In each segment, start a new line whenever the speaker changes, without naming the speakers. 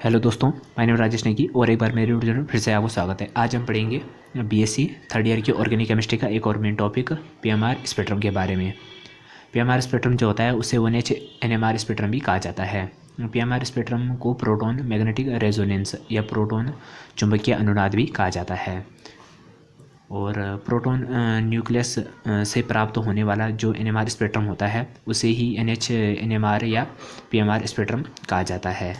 Hello दोस्तों, my name Rajesh Negi और एक बार मेरे वीडियो में फिर से आपको स्वागत है। आज हम पढ़ेंगे बीएससी थर्ड ईयर की ऑर्गेनिक केमिस्ट्री का एक और मेन टॉपिक पीएमआर स्पेक्ट्रम के बारे में। पीएमआर स्पेक्ट्रम जो होता है उसे 1H एनएमआर स्पेक्ट्रम भी कहा जाता है। पीएमआर स्पेक्ट्रम को प्रोटॉन मैग्नेटिक रेजोनेंस या प्रोटॉन चुंबकीय अनुनाद भी कहा जाता है। और प्रोटॉन न्यूक्लियस से प्राप्त होने वाला जो एनएमआर स्पेक्ट्रम होता है उसे ही NH एनएमआर या पीएमआर स्पेक्ट्रम कहा जाता है।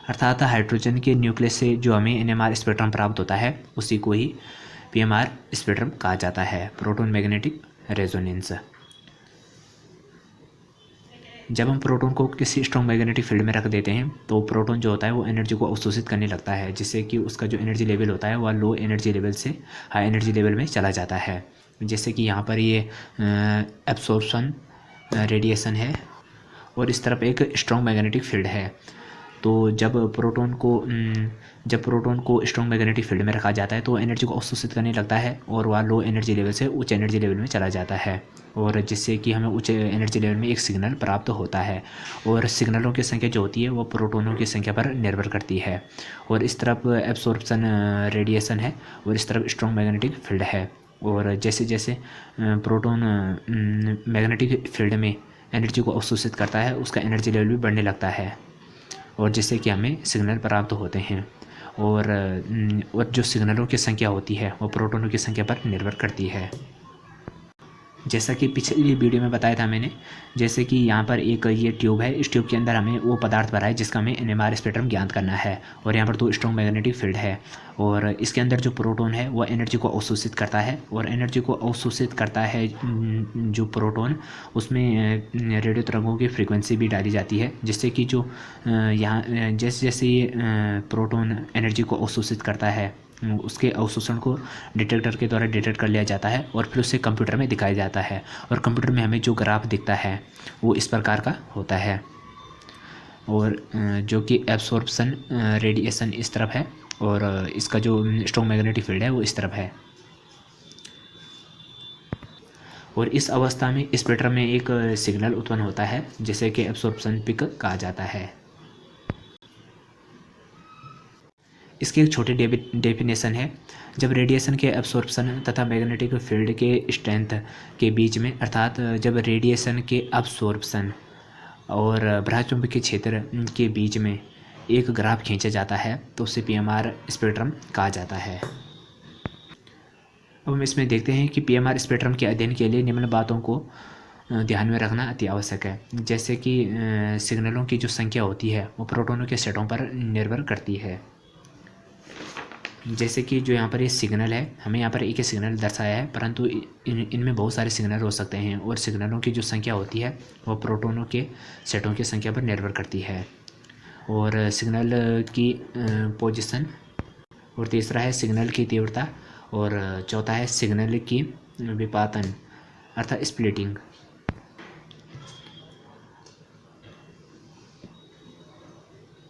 अर्थात हाइड्रोजन के न्यूक्लियस से जो हमें एनएमआर स्पेक्ट्रम प्राप्त होता है उसी को ही पीएमआर स्पेक्ट्रम कहा जाता है, प्रोटॉन मैग्नेटिक रेजोनेंस। जब हम प्रोटॉन को किसी स्ट्रॉन्ग मैग्नेटिक फील्ड में रख देते हैं तो प्रोटॉन जो होता है वो एनर्जी को अवशोषित करने लगता है, जिससे कि उसका जो एनर्जी लेवल होता है वह लो एनर्जी लेवल से हाई एनर्जी लेवल में चला जाता है। जैसे कि यहाँ पर ये एब्सॉर्प्शन रेडिएशन है और इस तरफ एक स्ट्रॉन्ग मैग्नेटिक फील्ड है। तो जब प्रोटॉन को स्ट्रॉन्ग मैग्नेटिक फील्ड में रखा जाता है तो एनर्जी को अवशोषित करने लगता है और वह लो एनर्जी लेवल से उच्च एनर्जी लेवल में चला जाता है, और जिससे कि हमें उच्च एनर्जी लेवल में एक सिग्नल प्राप्त होता है। और सिग्नलों की संख्या जो होती है वो प्रोटॉनों की संख्या पर निर्भर करती है। और इस तरफ एब्सॉर्प्शन रेडिएशन है और इस तरफ स्ट्रॉन्ग मैग्नेटिक फील्ड है। और जैसे जैसे प्रोटॉन मैग्नेटिक फील्ड में एनर्जी को अवशोषित करता है उसका एनर्जी लेवल भी बढ़ने लगता है, और जिससे कि हमें सिग्नल प्राप्त होते हैं। और जो सिग्नलों की संख्या होती है वो प्रोटॉनों की संख्या पर निर्भर करती है। जैसा कि पिछली वीडियो में बताया था मैंने, जैसे कि यहाँ पर एक ये ट्यूब है, इस ट्यूब के अंदर हमें वो पदार्थ भरा है जिसका हमें एनएमआर स्पेक्ट्रम ज्ञात करना है, और यहाँ पर तो स्ट्रॉन्ग मैग्नेटिक फील्ड है। और इसके अंदर जो प्रोटॉन है वह एनर्जी को अवशोषित करता है, और एनर्जी को अवशोषित करता है जो प्रोटॉन, उसमें रेडियो तरंगों की फ्रीक्वेंसी भी डाली जाती है, जिससे कि जो यहाँ जैसे जैसे ये प्रोटॉन एनर्जी को अवशोषित करता है उसके अवशोषण को डिटेक्टर के द्वारा डिटेक्ट कर लिया जाता है और फिर उसे कंप्यूटर में दिखाया जाता है। और कंप्यूटर में हमें जो ग्राफ दिखता है वो इस प्रकार का होता है, और जो कि एब्सॉर्प्शन रेडिएशन इस तरफ है और इसका जो स्ट्रॉन्ग मैग्नेटिक फील्ड है वो इस तरफ है। और इस अवस्था में स्पेक्ट्रम में एक सिग्नल उत्पन्न होता है जिसे कि एब्सॉर्प्शन पिक कहा जाता है। इसकी एक छोटी डेफिनेशन है। जब रेडिएशन के एब्सॉर्प्शन तथा मैग्नेटिक फील्ड के स्ट्रेंथ के बीच में, अर्थात जब रेडिएशन के एब्सॉर्प्शन और बृहस्पतिक क्षेत्र के बीच में एक ग्राफ खींचा जाता है तो उसे पीएमआर स्पेक्ट्रम कहा जाता है। अब हम इसमें देखते हैं कि पीएमआर स्पेक्ट्रम के अध्ययन के लिए निम्न बातों को ध्यान में रखना अति आवश्यक है। जैसे कि सिग्नलों की जो संख्या होती है वो प्रोटॉनों के सेटों पर निर्भर करती है। जैसे कि जो यहाँ पर ये सिग्नल है, हमें यहाँ पर एक ही सिग्नल दर्शाया है, परंतु इनमें बहुत सारे सिग्नल हो सकते हैं, और सिग्नलों की जो संख्या होती है वो प्रोटॉनों के सेटों की संख्या पर निर्भर करती है। और सिग्नल की पोजीशन, और तीसरा है सिग्नल की तीव्रता, और चौथा है सिग्नल की विपातन अर्थात स्प्लिटिंग।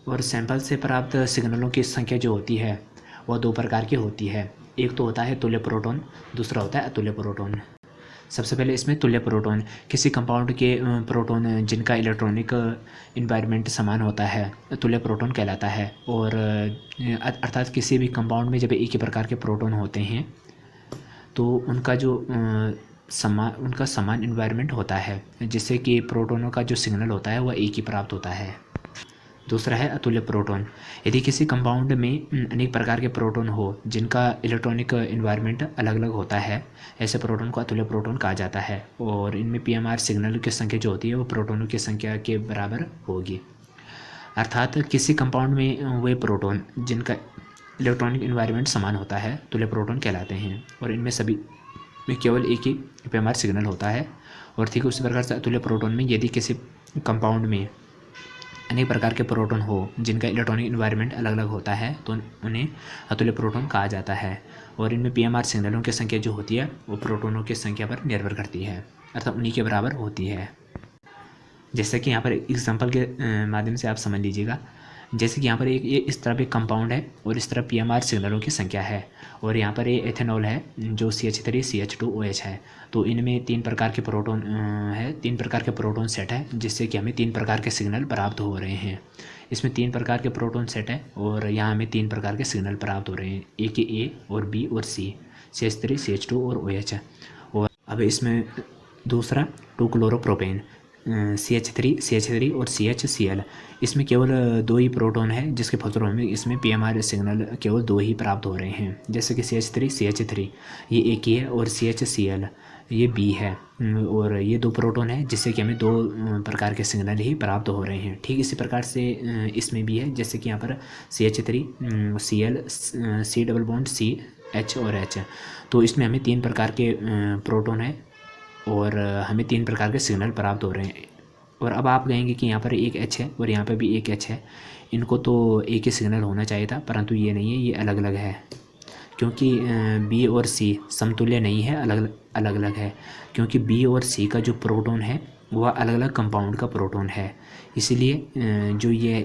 और सैंपल से प्राप्त सिग्नलों की संख्या जो होती है वह दो प्रकार की होती है। एक तो होता है तुल्य प्रोटॉन, दूसरा होता है अतुल्य प्रोटॉन। सबसे पहले इसमें तुल्य प्रोटॉन, किसी कंपाउंड के प्रोटॉन जिनका इलेक्ट्रॉनिक इन्वायरमेंट समान होता है तुल्य प्रोटॉन कहलाता है। और अर्थात किसी भी कंपाउंड में जब एक ही प्रकार के प्रोटॉन होते हैं तो उनका समान इन्वायरमेंट होता है, जिससे कि प्रोटॉनों का जो सिग्नल होता है वह एक ही प्राप्त होता है। दूसरा है अतुल्य प्रोटॉन। यदि किसी कंपाउंड में अनेक प्रकार के प्रोटॉन हो जिनका इलेक्ट्रॉनिक इन्वायरमेंट अलग अलग होता है, ऐसे प्रोटॉन को अतुल्य प्रोटॉन कहा जाता है। और इनमें पीएमआर सिग्नल की संख्या जो होती है वो प्रोटॉनों की संख्या के बराबर होगी। अर्थात किसी कंपाउंड में वे प्रोटॉन जिनका इलेक्ट्रॉनिक इन्वायरमेंट समान होता है तुल्य प्रोटॉन कहलाते हैं, और इनमें सभी में केवल एक ही पीएमआर सिग्नल होता है। और ठीक उसी प्रकार से अतुल्य प्रोटॉन में यदि किसी कंपाउंड में अनेक प्रकार के प्रोटॉन हो जिनका इलेक्ट्रॉनिक इन्वायरमेंट अलग अलग होता है तो उन्हें अतुल्य प्रोटॉन कहा जाता है। और इनमें पीएमआर सिग्नलों की संख्या जो होती है वो प्रोटॉनों की संख्या पर निर्भर करती है, अर्थात उन्हीं के बराबर होती है। जैसे कि यहाँ पर एग्जांपल के माध्यम से आप समझ लीजिएगा। जैसे कि यहाँ पर एक ये इस तरफ एक कंपाउंड है और इस तरफ PMR सिग्नलों की संख्या है, और यहाँ पर ये एथेनॉल है जो CH3CH2OH है। तो इनमें 3 प्रकार के प्रोटॉन है, 3 प्रकार के प्रोटॉन सेट है, जिससे कि हमें 3 प्रकार के सिग्नल प्राप्त हो रहे हैं। इसमें 3 प्रकार के प्रोटॉन सेट है और यहाँ हमें 3 प्रकार के सिग्नल प्राप्त हो रहे हैं, एक A और B और C, CH3 CH2 और OH है। और अब इसमें दूसरा 2-क्लोरोप्रोपेन CH3 और CHCl, इसमें केवल 2 ही प्रोटॉन है, जिसके फलस्वरूप हमें इसमें PMR सिग्नल केवल 2 ही प्राप्त हो रहे हैं। जैसे कि CH3 ये एक ही है और CHCl ये B है, और ये 2 प्रोटॉन है, जिससे कि हमें 2 प्रकार के सिग्नल ही प्राप्त हो रहे हैं। ठीक इसी प्रकार से इसमें भी है, जैसे कि यहाँ पर CH3 Cl C double bond C H और H, तो इसमें हमें 3 प्रकार के प्रोटॉन है और हमें 3 प्रकार के सिग्नल प्राप्त हो रहे हैं। और अब आप कहेंगे कि यहाँ पर एक H है और यहाँ पर भी एक H है, इनको तो एक ही सिग्नल होना चाहिए था, परंतु ये नहीं है, ये अलग अलग है, क्योंकि B और C समतुल्य नहीं है, अलग अलग है, क्योंकि B और C का जो प्रोटॉन है वह अलग अलग कंपाउंड का प्रोटॉन है। इसीलिए जो ये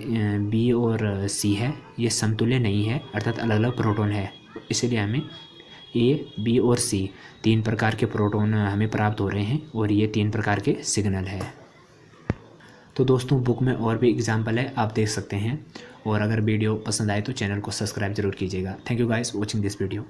B और C है ये समतुल्य नहीं है, अर्थात अलग अलग प्रोटॉन है। इसलिए हमें A, B और C 3 प्रकार के प्रोटॉन हमें प्राप्त हो रहे हैं और ये 3 प्रकार के सिग्नल है। तो दोस्तों बुक में और भी एग्जाम्पल है, आप देख सकते हैं, और अगर वीडियो पसंद आए तो चैनल को सब्सक्राइब जरूर कीजिएगा। Thank you guys watching this video.